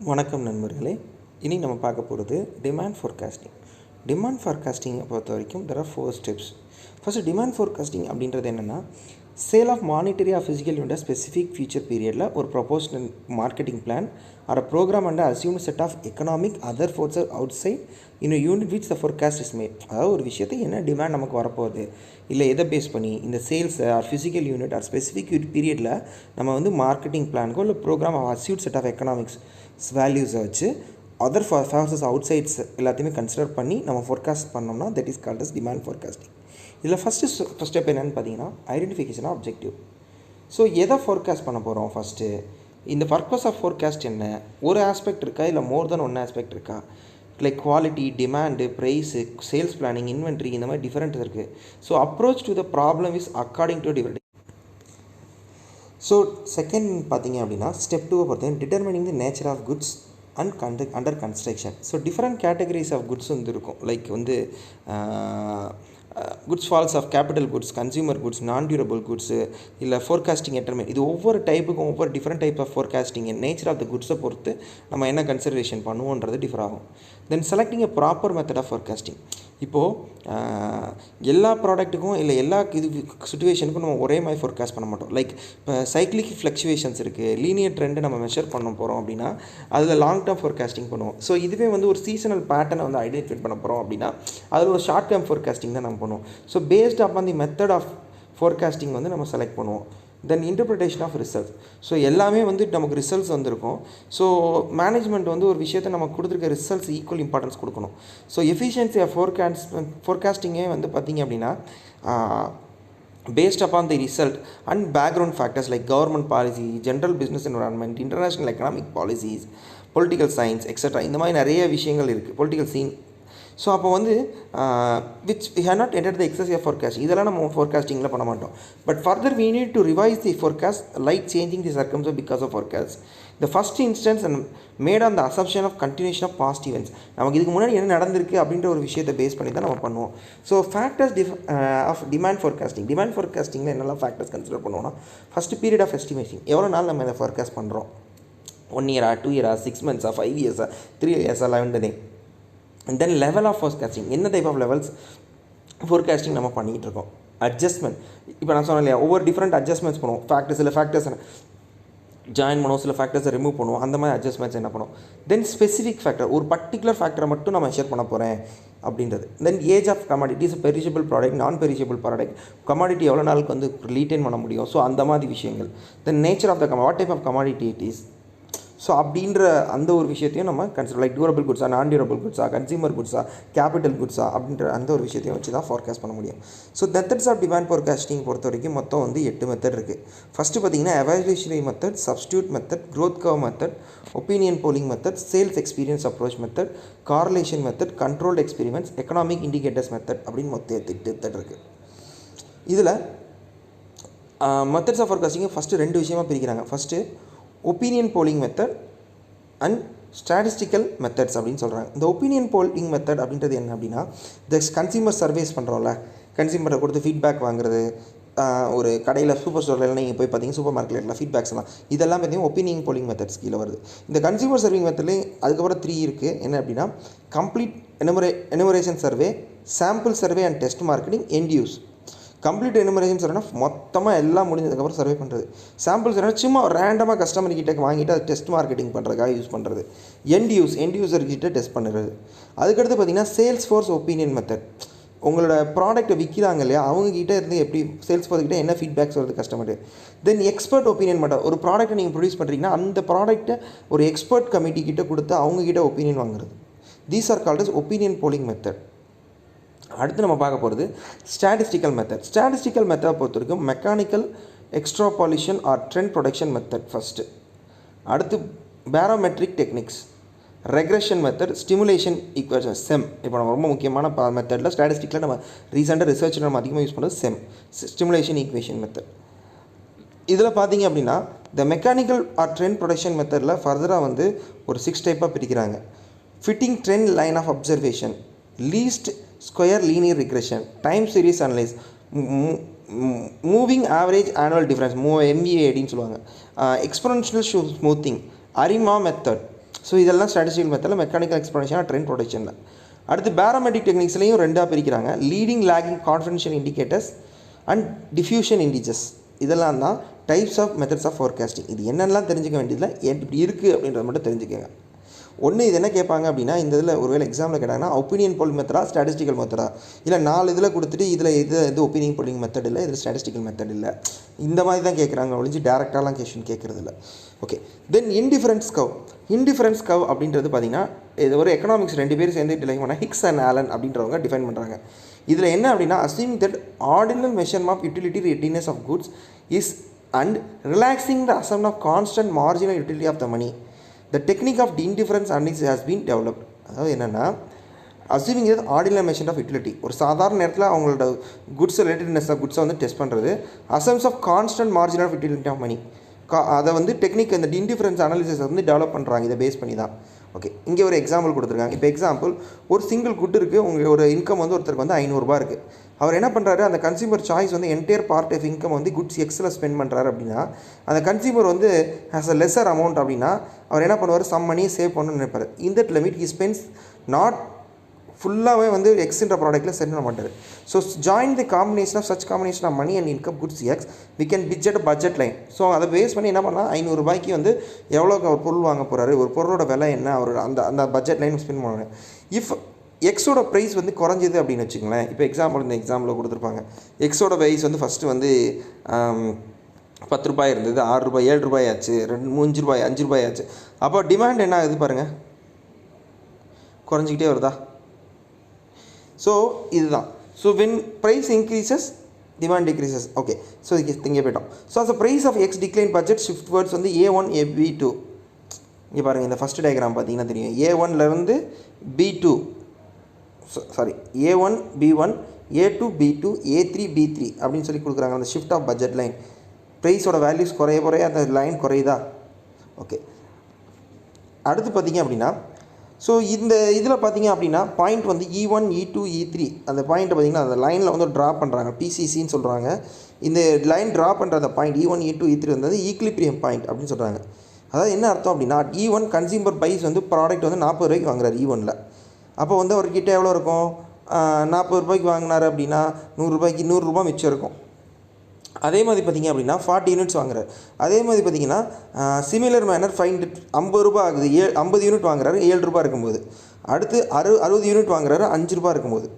வணக்கம் நண்பர்களே. இனி நம்ம பார்க்க போகிறது டிமாண்ட் ஃபோர்காஸ்டிங். டிமாண்ட் ஃபோர்காஸ்டிங்கை பொறுத்த வரைக்கும் there are 4 steps. First demand forecasting அப்படின்றது என்னென்னா, sale of monetary of physical unit specific future பீரியடில் ஒரு promotional marketing plan or program and assumed set of economic other forces outside இன்னும் unit which the forecast is made. அதாவது ஒரு விஷயத்தை என்ன demand நமக்கு வரப்போகுது, இல்லை எதை பேஸ் பண்ணி இந்த sales or physical unit or specific பீரியடில் நம்ம வந்து மார்க்கெட்டிங் பிளானுக்கோ இல்லை program assumed set of economics வேல்யூஸை வச்சு அதர் ஃபோர்ஸஸ் அவுட் சைட்ஸ் எல்லாத்தையுமே கன்சிடர் பண்ணி நம்ம ஃபோர்காஸ்ட் பண்ணோம்னா that is called as demand forecasting. இதில் ஃபஸ்ட் ஸ்டெப் என்னென்னு பார்த்தீங்கன்னா ஐடென்டிஃபிகேஷன் ஆஃப் அப்ஜெக்டிவ். ஸோ எதை ஃபோர்காஸ்ட் பண்ண போகிறோம், ஃபஸ்ட்டு இந்த பர்பஸ் ஆஃப் ஃபோர்காஸ்ட் என்ன, ஒரு ஆஸ்பெக்ட் இருக்கா இல்லை மோர் தென் ஒன் ஆஸ்பெக்ட் இருக்கா, like quality, demand, price, sales planning, inventory, இந்த மாதிரி டிஃப்ரெண்ட் இருக்குது. So approach to the problem is according to different. So second பார்த்தீங்க அப்படின்னா ஸ்டெப் 2 பொறுத்தவரை determining the nature of goods and under construction. So different categories of goods வந்து இருக்கும். Like வந்து goods falls of capital goods, consumer goods, non durable goods, இல்லை forecasting எட்டர்மெண்ட். இது ஒவ்வொரு டைப்புக்கும் ஒவ்வொரு different type of forecasting nature of the குட்ஸை பொறுத்து நம்ம என்ன கன்சிடரேஷன் பண்ணுவோன்றது டிஃபர் ஆகும். Then selecting a proper method of forecasting. இப்போது எல்லா ப்ராடக்ட்டுக்கும் இல்லை எல்லா சுச்சுவேஷனுக்கும் நம்ம ஒரே மாதிரி ஃபோர்காஸ்ட் பண்ண மாட்டோம். லைக் இப்போ சைக்ளிக் ஃப்ளக்சுவேஷன்ஸ் இருக்குது, லீனியர் ட்ரெண்டை நம்ம மெஷர் பண்ண போகிறோம் அப்படின்னா அதில் லாங் டேர்ம் ஃபோர்காஸ்டிங் பண்ணுவோம். ஸோ இதுவே வந்து ஒரு சீசனல் பேட்டர்னை வந்து ஐடென்டிஃபை பண்ண போகிறோம் அப்படின்னா அதில் ஒரு ஷார்ட் டேர்ம் ஃபோர்காஸ்டிங் தான் நம்ம பண்ணுவோம். So based upon the method of forecasting வந்து நம்ம செலக்ட் பண்ணுவோம். Then interpretation of results. So எல்லாமே வந்து நமக்கு ரிசல்ட்ஸ் வந்திருக்கும். ஸோ மேனேஜ்மெண்ட் வந்து ஒரு விஷயத்தை நமக்கு கொடுத்துருக்க ரிசல்ட்ஸ் ஈக்குவல் இம்பார்ட்டன்ஸ் கொடுக்கணும். ஸோ எஃபிஷியன்சி ஆஃப் ஃபோர்காஸ்டிங்கே வந்து பார்த்திங்க அப்படின்னா based upon the result and background factors like government policy, general business environment, international economic policies, political science, etc. இந்த மாதிரி நிறைய விஷயங்கள் இருக்குது, பொலிட்டிக்கல் சீன். ஸோ அப்போ வந்து which we have not enter the excessive forecast, இதெல்லாம் நம்ம ஃபோர்காஸ்டிங்கில் பண்ண மாட்டோம். But further we need to revise the forecast like changing the circumstances because of forecast. The first instance and made on the assumption of continuation of past events. நமக்கு இதுக்கு முன்னாடி என்ன நடந்திருக்கு அப்படின்ற ஒரு விஷயத்தை பேஸ் பண்ணி தான் நம்ம பண்ணுவோம். So factors of demand forecasting. Demand ஃபோர்காஸ்டிங்கில் என்னெல்லாம் ஃபேக்டர்ஸ் கன்சிடர் பண்ணுவோம்னா, ஃபஸ்ட்டு பீரியட் ஆஃப் எஸ்டிமேஷன். எவ்வளோ நாள் நம்ம இதை ஃபோர்காஸ்ட் பண்ணுறோம், 1 year, 2 years, 6 months, 5 years, 3 years, 11 days. And then level of forecasting. என்ன டைப் ஆஃப் லெவல்ஸ் ஃபோர்காஸ்டிங் நம்ம பண்ணிகிட்டு இருக்கோம். அட்ஜஸ்ட்மெண்ட். இப்போ நான் சொன்னேன் இல்லையா, ஒவ்வொரு டிஃப்ரெண்ட் அட்ஜஸ்ட்மெண்ட்ஸ் பண்ணுவோம். ஃபேக்டர்ஸ், சில ஃபேக்டர்ஸ் ஜாயின் பண்ணுவோம், சில ஃபேக்டர்ஸை ரிமூவ் பண்ணுவோம். அந்த மாதிரி அட்ஜஸ்ட்மெண்ட்ஸ் என்ன பண்ணுவோம். தென் ஸ்பெசிஃபிக் ஃபேக்டர், ஒரு பர்டிகுலர் ஃபேக்டரை மட்டும் நான் மெஷர் பண்ண போகிறேன் அப்படின்றது. Then age of commodities, perishable product, non perishable product, commodity எவ்வளோ நாளுக்கு வந்து ரீட்டைன் பண்ண முடியும். ஸோ அந்த மாதிரி விஷயங்கள். Then nature of the what type of commodity it is. So அப்படின்ற அந்த ஒரு விஷயத்தையும் நம்ம கன்சிடர், லைக் டியூரபிள் குட்ஸா, நான் டியூரபிள் குட்ஸா, கன்சியூமர் குட்ஸா, கேபிட்டல் குட்ஸா அப்படின்ற அந்த ஒரு விஷயத்தையும் வச்சு தான் ஃபோர்காஸ்ட் பண்ண முடியும். So methods of demand forecasting பொறுத்த வரைக்கும் மொத்தம் வந்து 8 மெத்தட் இருக்குது. ஃபஸ்ட்டு பார்த்தீங்கன்னா evolutionary method, substitute method, growth curve method, opinion polling method, sales experience approach method, correlation method, controlled experiments, economic indicators method அப்படின்னு மொத்தம் 8 மெத்தட் இருக்குது. இதில் மெத்தட்ஸ் ஆஃப் ஃபோர்காஸ்டிங்கை ஃபஸ்ட்டு 2 விஷயமாக பிரிக்கிறாங்க. First opinion polling method and statistical methods அப்படின்னு சொல்கிறாங்க. இந்த opinion polling method அப்படின்றது என்ன அப்படின்னா, இந்த கன்சியூமர் சர்வேஸ் பண்ணுறோம்ல, கன்சியூமரை கொடுத்து ஃபீட்பேக் வாங்குறது, ஒரு கடையில் சூப்பர் ஸ்டோரில் நீங்கள் போய் பார்த்தீங்கன்னா சூப்பர் மார்க்கெட்டில் ஃபீட்பேக்ஸ்லாம், இதெல்லாம் பார்த்தீங்கன்னா ஒப்பீனியன் போலிங் மெத்தட்ஸ் கீழே வருது. இந்த கன்சியூமர் சர்விங் மெத்தட்லேயே அதுக்கப்புறம் 3 இருக்குது. என்ன அப்படின்னா, complete enumeration survey, sample survey and test marketing, end use. Complete enumeration சர்வேனா மொத்தமாக எல்லாம் முடிஞ்சதுக்கப்புறம் சர்வே பண்ணுறது. சாம்பிள் சர்வே சும்மா ரேண்டமாக கஸ்டமர் கிட்டே வாங்கிட்டு அது டெஸ்ட் மார்க்கெட்டிங் பண்ணுறதுக்காக யூஸ் பண்ணுறது. எண்ட் யூஸர்கிட்ட டெஸ்ட் பண்ணுறது. அதுக்கடுத்து பார்த்திங்கன்னா சேல்ஸ் ஃபோர்ஸ் ஒப்பீனியன் மெத்தட். உங்களோட ப்ராடக்ட்டை விற்கிறாங்க இல்லையா, அவங்ககிட்ட இருந்து எப்படி சேல்ஸ் ஃபோர்ஸ்கிட்ட என்ன ஃபீட்பேக்ஸ் வருது கஸ்டமர். தென் எக்ஸ்பர்ட் ஒப்பீனியன் மெத்தட். ஒரு ப்ராடக்ட்டை நீங்கள் ப்ரொடியூஸ் பண்ணுறீங்கன்னா அந்த ப்ராடக்ட்டை ஒரு எக்ஸ்பர்ட் கமிட்டி கிட்ட கொடுத்து அவங்ககிட்ட ஒப்பீனியன் வாங்குறது. These are called as opinion polling method. அடுத்து நம்ம பார்க்க போகிறது ஸ்டாட்டிஸ்டிக்கல் மெத்தட். ஸ்டாட்டிஸ்டிக்கல் மெத்தடை பொறுத்த வரைக்கும் mechanical extrapolation or trend production method first. அடுத்து barometric techniques, regression method, stimulation equation, செம். இப்போ நம்ம ரொம்ப முக்கியமான மெத்தடில் ஸ்டாட்டிஸ்டிக்கில் நம்ம ரீசெண்டாக ரிசர்ச்சில் நம்ம அதிகமாக யூஸ் பண்ணுறது செம், ஸ்டிமுலேஷன் ஈக்குவேஷன் மெத்தட். இதில் பார்த்தீங்க அப்படின்னா இந்த மெக்கானிக்கல் ஆர் ட்ரெண்ட் ப்ரொடக்ஷன் மெத்தடில் ஃபர்தராக வந்து ஒரு 6 டைப்பாக பிரிக்கிறாங்க. Fitting trend line of observation, least square linear regression, time series analyse, moving average annual difference, MVA அப்படின்னு சொல்லுவாங்க, exponential smoothing, ARIMA method, so இதெல்லாம் ஸ்டாட்டிஸ்டிக்கல் மெத்தடில், மெக்கானிக்கல் எக்ஸ்ப்ளனேஷனாக ட்ரெண்ட் ப்ரொடக்ஷனில். அடுத்து பேராமெட்ரிக் டெக்னிக்ஸ்லையும் ரெண்டாக பிரிக்கிறாங்க. Leading, lagging, confidential indicators and diffusion indices. இதெல்லாம் தான் types of methods of forecasting. இது என்னெல்லாம் தெரிஞ்சுக்க வேண்டியதில்லை, இப்படி இருக்குது அப்படின்றத மட்டும் தெரிஞ்சுக்கோங்க. ஒன்று இது என்ன கேட்பாங்க அப்படின்னா, இந்த இதில் ஒருவேளை எக்ஸாமில் கேட்டாங்கன்னா ஒப்பீனியன் போல் மெத்தடா ஸ்டாட்டிஸ்டிக்கல் மெத்தடா, இல்லை 4 இதில் கொடுத்துட்டு இதில் இது ஒப்பீனியன் போலிங் மெத்தட் இல்லை, இதில் ஸ்டாட்டிஸ்டிக்கல் மெத்தட் இல்லை, இந்த மாதிரி தான் கேட்குறாங்க ஒழிஞ்சு டேரெக்டாலாம் கொஷின் கேட்குறது இல்லை. ஓகே, தென் இன்டிஃபரன்ஸ் கவ். இன்டிஃபரன்ஸ் கவ் அப்படின்றது பார்த்திங்கன்னா இது ஒரு எக்கனாமிக்ஸ் 2 பேர் சேர்ந்து டிஃபைன் பண்ணால் ஹிக்ஸ் அண்ட் ஆலன் அப்படின்றவங்க டிஃபைன் பண்ணுறாங்க. இதில் என்ன அப்படின்னா, assuming that ordinal measurement of utility readiness of goods is and relaxing the assumption of constant marginal utility of the money. The technique of indifference analysis has been developed. அதாவது என்னென்னா, assuming இது ordinal measure of utility, ஒரு சாதாரண நேரத்தில் அவங்களோட goods relatedness of குட்ஸை வந்து test பண்ணுறது. Assumes of constant margin of utility of money, அதை வந்து டெக்னிக் இந்த இன்டிஃபரன்ஸ் அனாலிசிஸ் வந்து டெவலப் பண்ணுறாங்க, இதை பேஸ் பண்ணி தான். ஓகே, இங்கே ஒரு எக்ஸாம்பிள் கொடுத்துருக்காங்க. இப்போ எக்ஸாம்பிள், ஒரு சிங்கிள் குட் இருக்குது, உங்கள் ஒரு இன்கம் வந்து ஒருத்தருக்கு வந்து 500 ரூபா இருக்குது. அவர் என்ன பண்ணுறாரு, அந்த கன்சியூமர் சாய்ஸ் வந்து என்டையர் பார்ட் ஆஃப் இன்கம் வந்து குட்ஸ் எக்ஸில் ஸ்பெண்ட் பண்ணுறாரு அப்படின்னா, அந்த கன்சியூமர் வந்து ஹேஸ் அ லெஸர் அமௌண்ட் அப்படின்னா அவர் என்ன பண்ணுவார், சம் மணியை சேவ் பண்ணணும்னு நினைப்பார். இந்த லிமிட் ஹி ஸ்பெண்ட்ஸ் நாட் ஃபுல்லாகவே வந்து எக்ஸ்ன்ற ப்ராடக்ட்டில் சென்ட் பண்ண மாட்டார். So join the combination of such combination of money and income goods X we can budget budget line. So அதை பேஸ் பண்ணி என்ன பண்ணால் 500 ரூபாய்க்கு வந்து எவ்வளோக்கு அவர் பொருள் வாங்க போகிறாரு, ஒரு பொருளோட விலை என்ன, அவர் அந்த பட்ஜெட் லைன் ஸ்பெண்ட் பண்ணுவாங்க. இஃப் எக்ஸோட ப்ரைஸ் வந்து குறைஞ்சிது அப்படின்னு வச்சுக்கோங்களேன். இப்போ எக்ஸாம்பிள் இந்த எக்ஸாம்பிளில் கொடுத்துருப்பாங்க, எக்ஸோட ப்ரைஸ் வந்து ஃபஸ்ட்டு வந்து 10 ரூபாய் இருந்தது, 6 ரூபாய், 7 ரூபாய் ஆச்சு, 5 ரூபாய், 5 ரூபாய் ஆச்சு. அப்போ டிமாண்ட் என்ன ஆகுது பாருங்கள், குறைஞ்சிக்கிட்டே வருதா. ஸோ இதுதான். So when price increases demand decreases. Okay, so இதுக்கு இங்கே போய்ட்டோம். ஸோ அந்த price of X decline budget shift words வந்து A1 B2. இங்கே பாருங்கள், இந்த ஃபஸ்ட் டயக்ராம் பார்த்தீங்கன்னா தெரியும், A1லேருந்து B2, sorry A1 B1, A2 B2, A3 B3 அப்படின்னு சொல்லி கொடுக்குறாங்க. அந்த ஷிஃப்ட் ஆஃப் பட்ஜெட் லைன், ப்ரைஸோட வேல்யூஸ் குறைய அந்த லைன் குறையுதா. ஓகே, அடுத்து பார்த்தீங்க அப்படின்னா, ஸோ இந்த இதில் பார்த்தீங்க அப்படின்னா பாயிண்ட் வந்து E1 E2 E3 அந்த பாயிண்ட்டை பார்த்திங்கன்னா அந்த லைனில் வந்து ட்ரா பண்ணுறாங்க, PCCன்னு சொல்கிறாங்க. இந்த லைன் ட்ரா பண்ணுற அந்த பாயிண்ட் E1 E2 E3 வந்து ஈக்லிபிரியம் பாயிண்ட் அப்படின்னு சொல்கிறாங்க. அதாவது என்ன அர்த்தம் அப்படின்னா, E1 கன்சியூமர் ப்ரைஸ் வந்து ப்ராடக்ட் வந்து 40 ரூபாய்க்கு வாங்குறாரு E1ல். அப்போ வந்து அவர்கிட்ட எவ்வளோ இருக்கும், 40 ரூபாய்க்கு வாங்கினார் அப்படின்னா 100 ரூபாய்க்கு 100 ரூபா மிச்சம் இருக்கும். அதே மாதிரி பார்த்திங்க அப்படின்னா 40 யூனிட்ஸ் வாங்குறாரு. அதே மாதிரி பார்த்திங்கன்னா சிமிலர் மேனர் 50 ரூபா ஆகுது, 50 யூனிட் வாங்குறாரு 7 ரூபா இருக்கும்போது. அடுத்து 60 யூனிட் வாங்குறாரு 5 ரூபா இருக்கும்போது.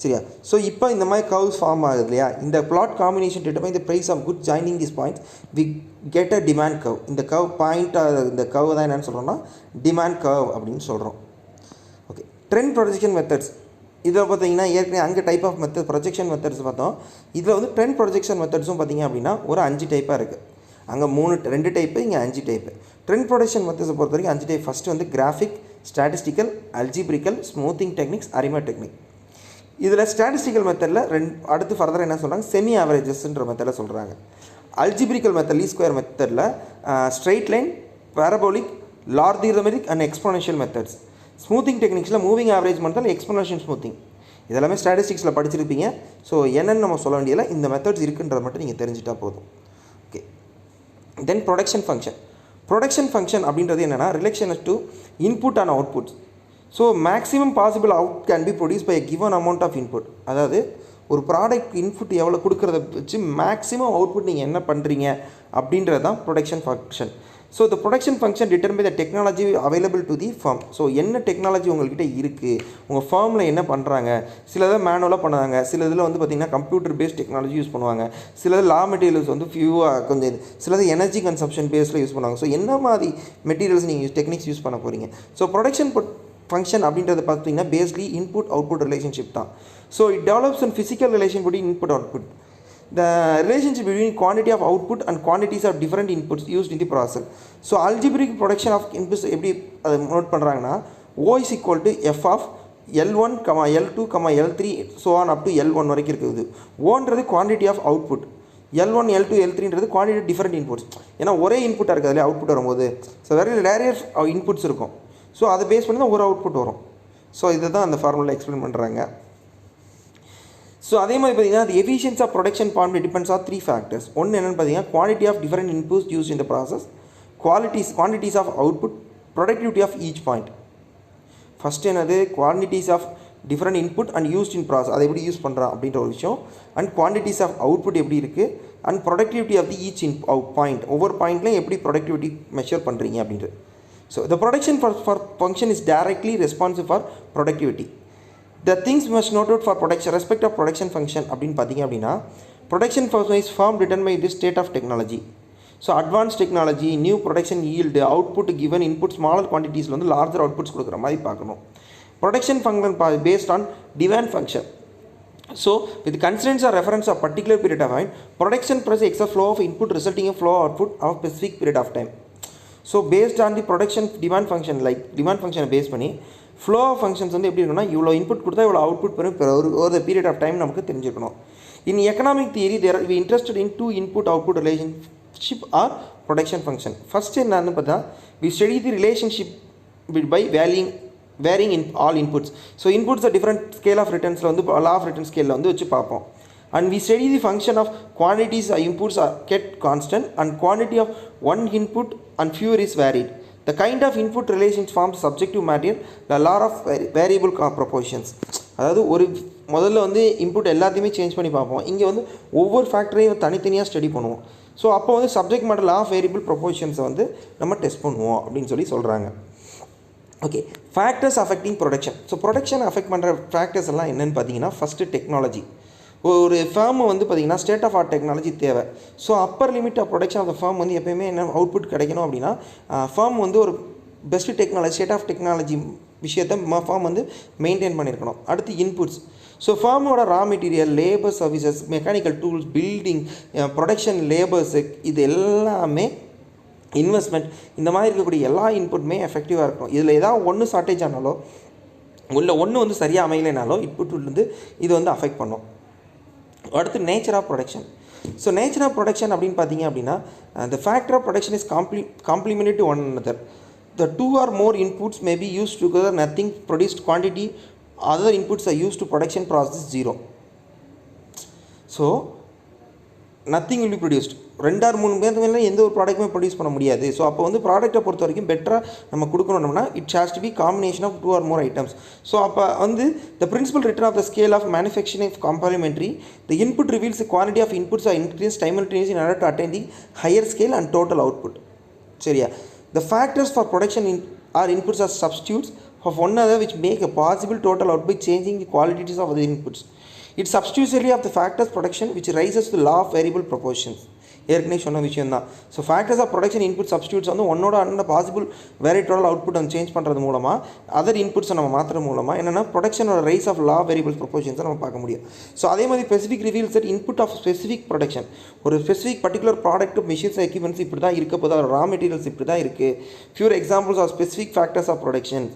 சரியா. ஸோ இப்போ இந்த மாதிரி கர்வ்ஸ் ஃபார்ம் ஆகுது இல்லையா. இந்த plot combination determine the price of good joining this point we get a demand curve. இந்த கர்வ் பாயிண்ட், இந்த கர்வ் தான் என்னென்னு சொல்கிறோம்னா டிமாண்ட் கர்வ் அப்படின்னு சொல்கிறோம். Okay, trend projection methods. இதில் பார்த்தீங்கன்னா ஏற்கனவே அங்கே type of method projection methods பார்த்தோம். இதில் வந்து ட்ரெண்ட் ப்ரொஜெக்ஷன் மெத்தட்ஸும் பார்த்திங்க அப்படின்னா ஒரு 5 டைப்பாக இருக்குது. அங்கே 2 டைப்பு, இங்கே 5 டைப்பு. ட்ரெண்ட் ப்ரொஜெக்ஷன் மெத்தட்ஸை பொறுத்த வரைக்கும் 5 டைப். ஃபஸ்ட்டு வந்து graphic, statistical, algebraical, smoothing techniques, ARIMA technique. இதில் ஸ்டாட்டிஸ்டிக்கல் மெத்தடில் அடுத்து ஃபர்தர் என்ன சொல்கிறாங்க, செமி ஆவரேஜஸ்ன்ற மெத்தடில் சொல்கிறாங்க. அல்ஜிப்ரிக்கல் மெத்தட், லீ ஸ்கொயர் மெத்தடில் straight line, parabolic, logarithmic and exponential methods. Smoothing டெக்னிக்ஸில் moving average method, exponential smoothing. இதெல்லாமே ஸ்டாட்டிஸ்டிக்ஸில் படிச்சிருப்பீங்க. ஸோ என்னென்னு நம்ம சொல்ல வேண்டியதில்லை, இந்த மெத்தட்ஸ் இருக்குன்றதை மட்டும் நீங்கள் தெரிஞ்சிட்டா போதும். Okay, then production function. Production function அப்படின்றது என்னென்னா relation to input and output. So maximum possible out can be produce by given amount of input. அதாவது ஒரு ப்ராடக்ட் இன்புட் எவ்வளோ கொடுக்குறத வச்சு மேக்ஸிமம் அவுட்புட் நீங்கள் என்ன பண்ணுறீங்க அப்படின்றது தான் production function. So the production function determine the technology available to the firm. So என்ன டெக்னாலஜி உங்கள்கிட்ட இருக்குது, உங்கள் ஃபார்மில் என்ன பண்ணுறாங்க. சிலதை மேனுவலாக பண்ணுவாங்க, சில இதில் வந்து பார்த்திங்கன்னா கம்ப்யூட்டர் பேஸ்ட் டெக்னாலஜி யூஸ் பண்ணுவாங்க, சிலது லா மெட்டீரியல்ஸ் வந்து கொஞ்சம் சிலது எனர்ஜி கன்சம்ஷன் பேஸில் யூஸ் பண்ணுவாங்க. ஸோ என்ன மாதிரி மெட்டீரியல்ஸ் நீங்கள் டெக்னிக்ஸ் யூஸ் பண்ண போகிறீங்க. ஸோ ப்ரொடக்ஷன் ஃபங்க்ஷன் அப்படின்றது பார்த்தீங்கன்னா பேஸ்லி இன்புட் அவுட்புட் ரிலேஷன்ஷிப் தான். So it develops and physical relation between input output. The relationship between quantity of output and quantities of different inputs used in the process. So algebraic production of inputs எப்படி அதை note பண்ணுறாங்கன்னா O is equal to F of L1, L2, L3 so on up to L1 வரைக்கும் இருக்குது. ஓன்றது quantity of output, L1, L2, L3ன்றது quantity of different inputs. ஏன்னா ஒரே இன்புட்டாக இருக்குது அதில் அவுட்புட் வரும்போது. ஸோ வேறு ரேரியர் இன்புட்ஸ் இருக்கும். ஸோ அதை பேஸ் பண்ணி தான் ஒரு அவுட்புட் வரும். ஸோ இதை தான் அந்த ஃபார்முலா எக்ஸ்பிளைன் பண்ணுறாங்க. ஸோ அதே மாதிரி பார்த்தீங்கன்னா the efficiency of production formula depends on 3 factors. ஒன்று என்னென்னு பார்த்தீங்கன்னா quantity of different inputs used in the process, quantities of output productivity of each point. First என்னது, quantities of different input and used in process, அதை எப்படி use பண்ணுறான் அப்படின்ற ஒரு விஷயம். அண்ட் குவான்டிட்டிஸ் ஆஃப் அவுட்புட் எப்படி இருக்குது, and productivity of the each in point, ஒவ்வொரு பாயிண்ட்லையும் எப்படி ப்ரொடக்டிவிட்டி மெஷர் பண்ணுறீங்க அப்படின்றது. So the production for function is directly responsive for productivity. The things must note out for production respect of production function அப்படின்னு பார்த்தீங்க அப்படின்னா, production function is form written by the state of technology. So advance technology, new production yield, output given input smaller குவான்டிட்டிஸில் வந்து larger outputs கொடுக்குற மாதிரி பார்க்கணும். Production function based on demand function. So with constraints or reference of particular period of time, production process extra flow of input resulting in flow output of specific period of time. So based on the production demand function, like demand function base பண்ணி flow of functions வந்து எப்படி இருக்குன்னா, இவ்வளோ input கொடுத்தா இவ்வளோ output பெறும் ஒரு period of time நமக்கு தெரிஞ்சுக்கணும். In economic theory there we interested in two input output relationship or production function. First என்னன்னு பார்த்தா, we study the relationship by varying in all inputs. So inputs are different scale of returns la vandu law of return scale la vandu vechu paapom. And we study the function of quantities or inputs are kept constant and quantity of one input and fewer is varied. The kind of input relations forms subjective matter, the law of variable proportions. அதாவது ஒரு முதல்ல வந்து input எல்லாத்தையுமே change பண்ணி பார்ப்போம். இங்கே வந்து ஒவ்வொரு ஃபேக்டரையும் தனித்தனியாக ஸ்டடி பண்ணுவோம். ஸோ அப்போ வந்து subject matter law of variable ப்ரொபோர்ஷன்ஸை வந்து நம்ம டெஸ்ட் பண்ணுவோம் அப்படின்னு சொல்லி சொல்கிறாங்க. Okay, factors affecting production. So production affect பண்ணுற ஃபேக்டர்ஸ் எல்லாம் என்னென்னு பார்த்தீங்கன்னா, ஃபஸ்ட்டு டெக்னாலஜி. ஒரு ஃபேர்ம் வந்து பார்த்திங்கன்னா ஸ்டேட் ஆஃப் ஆர்ட் டெக்னாலஜி தேவை. So upper limit of production of the firm வந்து எப்போயுமே என்ன அவுட்புட் கிடைக்கணும் அப்படின்னா, ஃபேர்ம் வந்து ஒரு best technology state of technology விஷயத்தை ஃபேர்ம் வந்து மெயின்டைன் பண்ணியிருக்கணும். அடுத்து inputs. So ஃபேர்மோட raw material, labour services, mechanical tools, building, production labours, இது எல்லாமே இன்வெஸ்ட்மெண்ட், இந்த மாதிரி இருக்கக்கூடிய எல்லா இன்புட்டுமே எஃபெக்டிவாக இருக்கும். இதில் ஏதாவது ஒன்று ஷார்ட்டேஜ் ஆனாலோ இல்லை ஒன்று வந்து சரியாக அமையலைனாலோ இன்புட் வந்து இது வந்து அஃபெக்ட் பண்ணும். அடுத்து nature of production. So nature of production அப்படின்னு பார்த்தீங்க அப்படின்னா, the factor of production is complementary to one another. The two or more inputs may be used together, nothing produced quantity, other inputs are used to production process zero. So nothing will be produced. 2 or 3 பேருக்கு மேலே எந்த ஒரு ப்ராடக்ட்டுமே produce பண்ண முடியாது. So அப்போ வந்து ப்ராடக்ட்டை பொறுத்த வரைக்கும் பெட்டராக நம்ம கொடுக்கணும்னா it has to be combination of 2 or more items. So அப்போ வந்து the principal return of the scale of manufacturing of complementary, the input reveals the quality of inputs or increase simultaneously in order to attain the higher scale and total output. சரியா? The factors for production or inputs are substitutes of one another which make a possible total output by changing the qualities of the inputs. It substitutionally of the factors production which rises to the law of variable proportions. ஏற்கனவே சொன்ன விஷயம் தான். So factors of production input substitutes வந்து ஒன்னோட அண்ணன் possible vary total output வந்து change பண்ணுறது மூலமாக, அதர் இன்புட்ஸை நம்ம மாற்றுறது மூலமாக என்னென்னா ப்ரொடக்ஷனோட ரைஸ் ஆஃப் லா வேரியபிள் ப்ரொபோர்ஷன்ஸை நம்ம பார்க்க முடியும். ஸோ அதே மாதிரி specific reveals that input of specific production, ஒரு specific particular product machines equipments இப்படி தான் இருக்க போது, ரா மெட்டீரியல்ஸ் இப்படி தான் இருக்குது. Few examples of specific factors of production.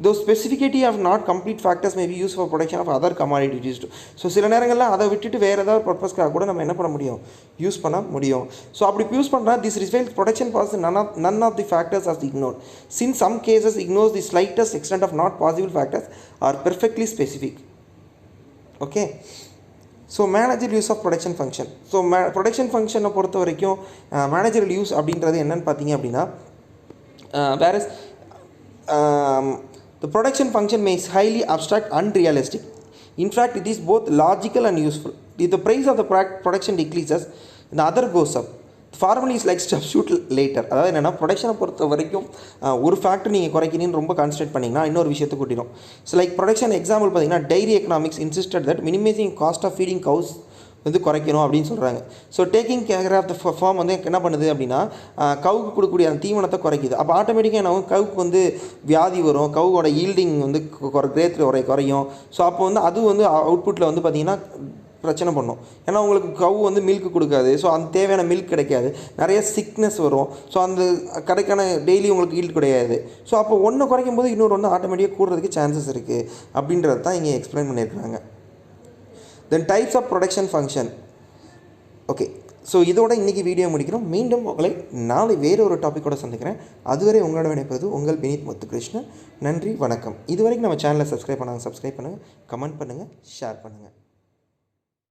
Those specificity of not complete factors may be used for production of other commodities too. So சில நேரங்களில் அதை விட்டுட்டு வேறு ஏதாவது பர்பஸ்க்காக கூட நம்ம என்ன பண்ண முடியும், யூஸ் பண்ண முடியும். ஸோ அப்படி யூஸ் பண்ணுறா this result production process none of the factors are ignored. Since some cases ignores the slightest extent of not possible factors are perfectly specific. Okay. So manager use of production function. So production ஃபங்க்ஷனை பொறுத்த வரைக்கும் managerial use அப்படின்றது என்னென்னு பார்த்தீங்க அப்படின்னா, வேற the production function may is highly abstract and unrealistic. In fact, it is both logical and useful. If the price of the production decreases, the other goes up. The formula is like substitute later. அதாவது என்னென்னா, ப்ரொடக்ஷனை பொறுத்த வரைக்கும் ஒரு factor நீங்கள் குறைக்கணும்னு ரொம்ப concentrate பண்ணிங்கன்னா இன்னொரு விஷயத்தை கூட்டிடும். ஸோ லைக் ப்ரொடக்ஷன் எக்ஸாம்பிள் பார்த்தீங்கன்னா, dairy economics insisted that minimizing cost of feeding cows வந்து குறைக்கணும் அப்படின்னு சொல்கிறாங்க. So taking care of the farm வந்து என்ன பண்ணுது அப்படின்னா, கவுக்கு கொடுக்கக்கூடிய அந்த தீவனத்தை குறைக்குது. அப்போ ஆட்டோமேட்டிக்காக என்ன ஆகும், கவுக்கு வந்து வியாதி வரும், கவுவோட ஈல்டிங் வந்து கிரேத் குறையும். ஸோ அப்போ வந்து அது வந்து அவுட்புட்டில் வந்து பார்த்திங்கன்னா பிரச்சனை பண்ணும். ஏன்னா உங்களுக்கு கவு வந்து மில்க் கொடுக்காது. ஸோ அந்த தேவையான மில்க் கிடைக்காது, நிறைய சிக்னஸ் வரும். ஸோ அந்த கடைக்கான டெய்லி உங்களுக்கு ஈல்டு கிடையாது. ஸோ அப்போ ஒன்று குறைக்கும் போது இன்னொரு ஒன்று ஆட்டோமேட்டிக்காக கூடுறதுக்கு சான்சஸ் இருக்குது அப்படின்றது தான் இங்கே எக்ஸ்பிளைன் பண்ணியிருக்காங்க. Then types of production function. Okay, so இதோட இன்றைக்கி வீடியோ முடிக்கிறோம். மீண்டும் உங்களை நாளை வேறு ஒரு டாப்பிக்கோடு சந்திக்கிறேன். அதுவரை உங்களோட விடைப்பது உங்கள் வினித் முத்துகிருஷ்ணன். நன்றி, வணக்கம். இதுவரைக்கும் நம்ம சேனலை சப்ஸ்கிரைப் பண்ணுங்கள், கமெண்ட் பண்ணுங்கள், ஷேர் பண்ணுங்கள்.